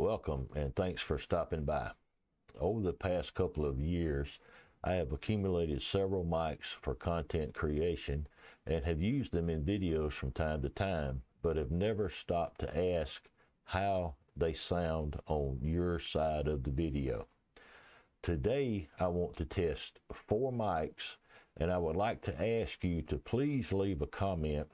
Welcome and thanks for stopping by. Over the past couple of years, I have accumulated several mics for content creation and have used them in videos from time to time, but have never stopped to ask how they sound on your side of the video. Today, I want to test 4 mics, and I would like to ask you to please leave a comment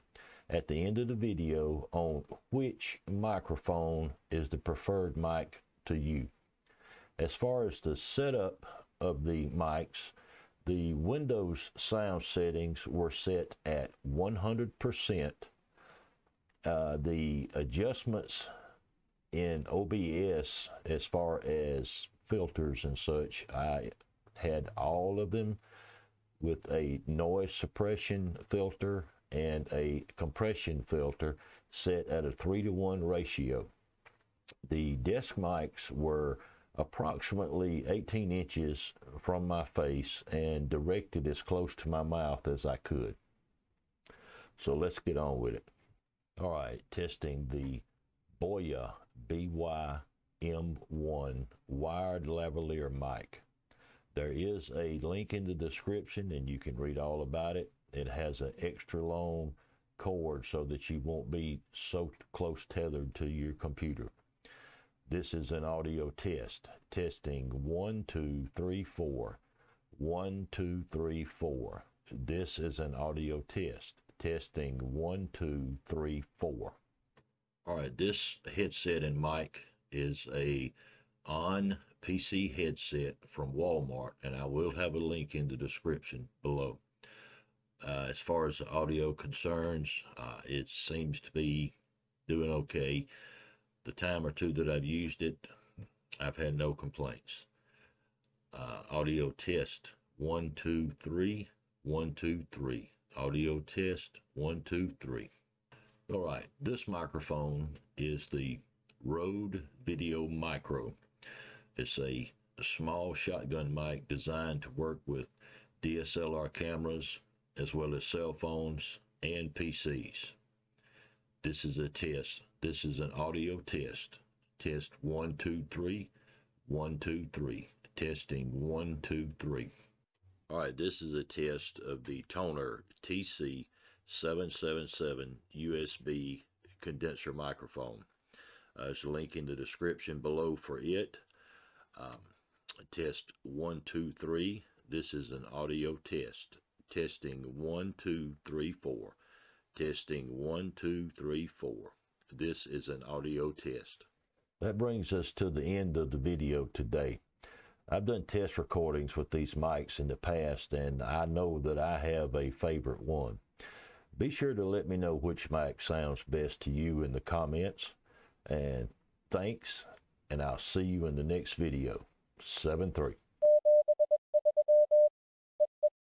at the end of the video on which microphone is the preferred mic to you. As far as the setup of the mics, the Windows sound settings were set at 100%. The adjustments in OBS as far as filters and such, I had all of them with a noise suppression filter and a compression filter set at a 3-to-1 ratio. The desk mics were approximately 18 inches from my face and directed as close to my mouth as I could. So let's get on with it. All right, testing the Boya BY-M1 wired lavalier mic. There is a link in the description and you can read all about it. It has an extra long cord so that you won't be so close tethered to your computer. This is an audio test. Testing 1, 2, 3, 4. 1, 2, 3, 4. This is an audio test. Testing 1, 2, 3, 4. All right, this headset and mic is a ON PC headset from Walmart, and I will have a link in the description below. As far as the audio concerns, it seems to be doing okay. The time or two that I've used it, I've had no complaints. Audio test 1, 2, 3. 1, 2, 3. Audio test 1, 2, 3. All right, this microphone is the Rode Video Micro. It's a small shotgun mic designed to work with DSLR cameras as well as cell phones and PCs. This is a test. This is an audio test. Test 1, 2, 3. 1, 2, 3. Testing 1, 2, 3. All right, this is a test of the Tonor TC777 USB condenser microphone. There's a link in the description below for it. Test 1, 2, 3. This is an audio test. Testing 1, 2, 3, 4. Testing 1, 2, 3, 4. This is an audio test. That brings us to the end of the video today. I've done test recordings with these mics in the past, and I know that I have a favorite one. Be sure to let me know which mic sounds best to you in the comments. And thanks, and I'll see you in the next video. 7-3.